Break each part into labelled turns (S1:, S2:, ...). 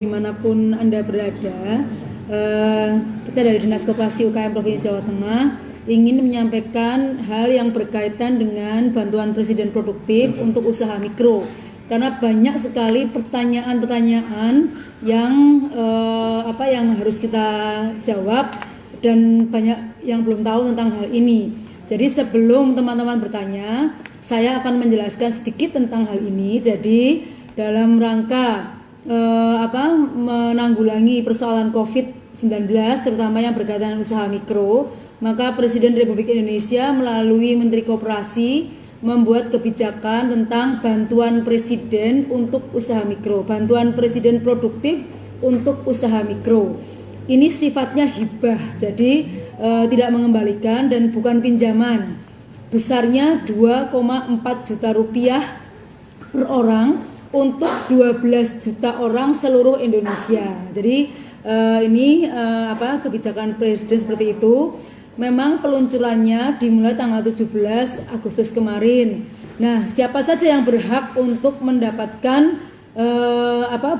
S1: Dimanapun Anda berada, kita dari Dinas Koperasi UKM Provinsi Jawa Tengah ingin menyampaikan hal yang berkaitan dengan bantuan Presiden Produktif untuk usaha mikro. Karena banyak sekali pertanyaan-pertanyaan yang harus kita jawab dan banyak yang belum tahu tentang hal ini. Jadi sebelum teman-teman bertanya, saya akan menjelaskan sedikit tentang hal ini. Jadi dalam rangka menanggulangi persoalan COVID-19 terutama yang berkaitan dengan usaha mikro, maka Presiden Republik Indonesia melalui Menteri Koperasi membuat kebijakan tentang bantuan Presiden untuk usaha mikro, bantuan Presiden Produktif untuk usaha mikro. Ini sifatnya hibah, jadi tidak mengembalikan dan bukan pinjaman. Besarnya 2,4 juta rupiah per orang untuk 12 juta orang seluruh Indonesia. Jadi kebijakan Presiden seperti itu. Memang peluncurannya dimulai tanggal 17 Agustus kemarin. Nah, siapa saja yang berhak untuk mendapatkan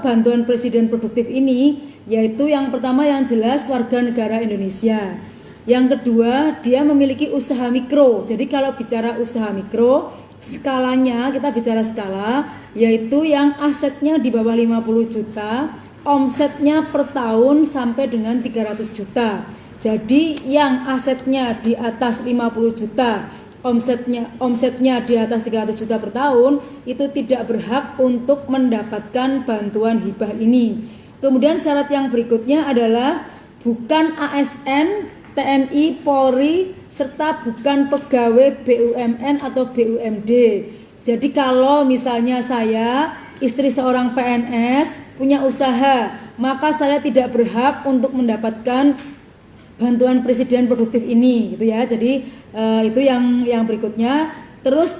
S1: bantuan Presiden Produktif ini? Yaitu yang pertama yang jelas warga negara Indonesia. Yang kedua, dia memiliki usaha mikro. Jadi kalau bicara usaha mikro, skalanya kita bicara skala, yaitu yang asetnya di bawah 50 juta, omsetnya per tahun sampai dengan 300 juta. Jadi yang asetnya di atas 50 juta, omsetnya di atas 300 juta per tahun, itu tidak berhak untuk mendapatkan bantuan hibah ini. Kemudian syarat yang berikutnya adalah bukan ASN, TNI, Polri, serta bukan pegawai BUMN atau BUMD. Jadi kalau misalnya saya, istri seorang PNS, punya usaha, maka saya tidak berhak untuk mendapatkan bantuan Presiden Produktif ini, gitu ya. Jadi itu yang berikutnya. Terus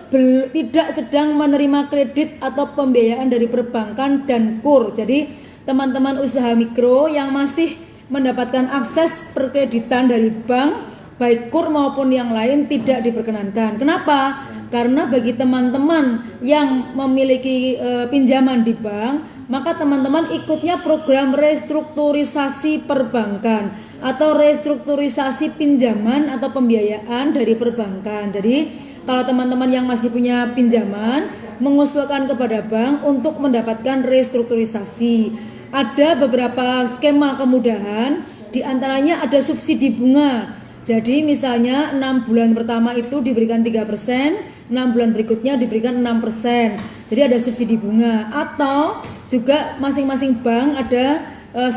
S1: tidak sedang menerima kredit atau pembiayaan dari perbankan dan KUR. Jadi teman-teman usaha mikro yang masih mendapatkan akses perkreditan dari bank, baik KUR maupun yang lain, tidak diperkenankan. Kenapa? Karena bagi teman-teman yang memiliki pinjaman di bank, maka teman-teman ikutnya program restrukturisasi perbankan atau restrukturisasi pinjaman atau pembiayaan dari perbankan. Jadi kalau teman-teman yang masih punya pinjaman mengusulkan kepada bank untuk mendapatkan restrukturisasi, ada beberapa skema kemudahan, diantaranya ada subsidi bunga. Jadi misalnya 6 bulan pertama itu diberikan 3%, 6 bulan berikutnya diberikan 6%. Jadi ada subsidi bunga. Atau juga masing-masing bank ada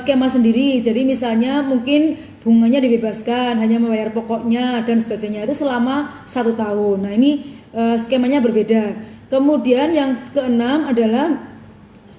S1: skema sendiri. Jadi misalnya mungkin bunganya dibebaskan, hanya membayar pokoknya dan sebagainya, itu selama 1 tahun. Nah ini skemanya berbeda. Kemudian yang keenam adalah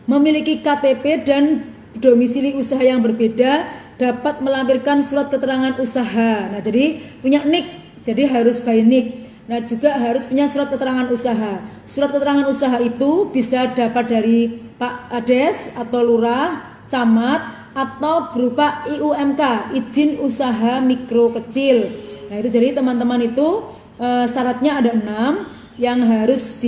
S1: memiliki KTP dan domisili usaha yang berbeda, dapat melampirkan surat keterangan usaha. Nah, jadi punya NIK, jadi harus by NIK. Nah, juga harus punya surat keterangan usaha. Surat keterangan usaha itu bisa dapat dari Pak Ades atau Lurah, Camat, atau berupa IUMK, izin usaha mikro kecil. Nah, itu jadi teman-teman itu syaratnya ada 6 yang harus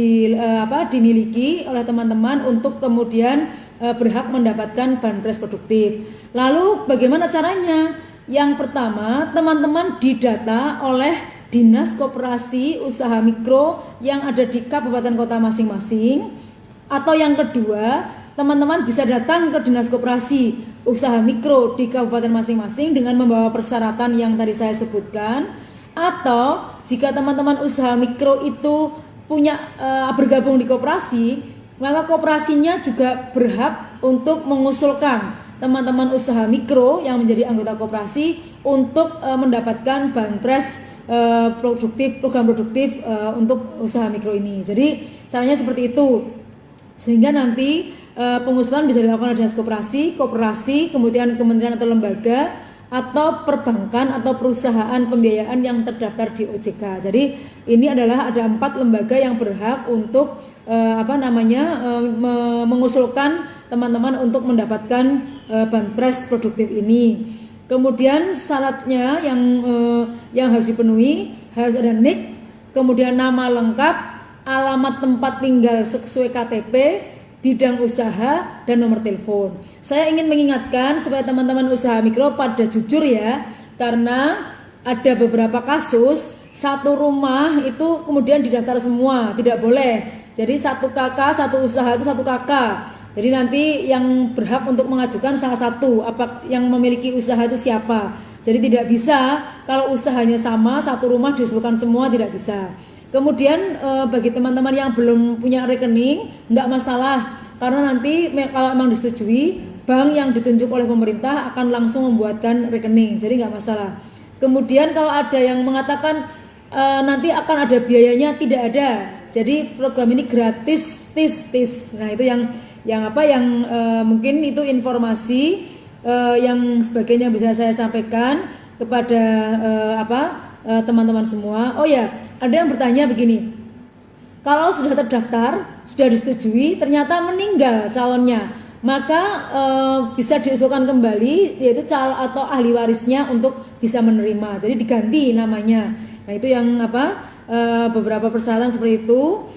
S1: dimiliki oleh teman-teman untuk kemudian berhak mendapatkan banpres produktif. Lalu bagaimana caranya? Yang pertama, teman-teman didata oleh Dinas Koperasi Usaha Mikro yang ada di kabupaten kota masing-masing. Atau yang kedua, teman-teman bisa datang ke Dinas Koperasi Usaha Mikro di kabupaten masing-masing dengan membawa persyaratan yang tadi saya sebutkan. Atau jika teman-teman usaha mikro itu punya bergabung di koperasi, maka koperasinya juga berhak untuk mengusulkan teman-teman usaha mikro yang menjadi anggota koperasi untuk mendapatkan banpres produktif, program produktif untuk usaha mikro ini. Jadi caranya seperti itu, sehingga nanti pengusulan bisa dilakukan oleh Dinas Koperasi, kemudian kementerian atau lembaga, atau perbankan atau perusahaan pembiayaan yang terdaftar di OJK. Jadi ini adalah ada 4 lembaga yang berhak untuk mengusulkan teman-teman untuk mendapatkan banpres produktif ini. Kemudian syaratnya yang harus dipenuhi, harus ada NIK, kemudian nama lengkap, alamat tempat tinggal sesuai KTP, bidang usaha, dan nomor telepon. Saya ingin mengingatkan supaya teman-teman usaha mikro pada jujur ya, karena ada beberapa kasus satu rumah itu kemudian didaftar semua, tidak boleh. Jadi satu kakak, satu usaha itu satu kakak. Jadi nanti yang berhak untuk mengajukan salah satu, apa yang memiliki usaha itu siapa. Jadi tidak bisa kalau usahanya sama, satu rumah diusulkan semua, tidak bisa. Kemudian bagi teman-teman yang belum punya rekening, enggak masalah. Karena nanti kalau memang disetujui, bank yang ditunjuk oleh pemerintah akan langsung membuatkan rekening. Jadi enggak masalah. Kemudian kalau ada yang mengatakan nanti akan ada biayanya, tidak ada. Jadi program ini gratis, tis. Nah itu yang mungkin itu informasi yang sebagainya bisa saya sampaikan kepada teman-teman semua. Oh ya, ada yang bertanya begini, kalau sudah terdaftar, sudah disetujui, ternyata meninggal calonnya, maka bisa diusulkan kembali, yaitu calon atau ahli warisnya untuk bisa menerima. Jadi diganti namanya. Nah itu yang beberapa persyaratan seperti itu.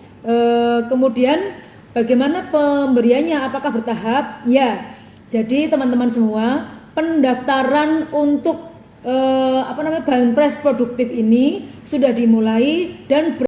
S1: Kemudian bagaimana pemberiannya? Apakah bertahap? Ya. Jadi teman-teman semua, pendaftaran untuk Banpres produktif ini sudah dimulai dan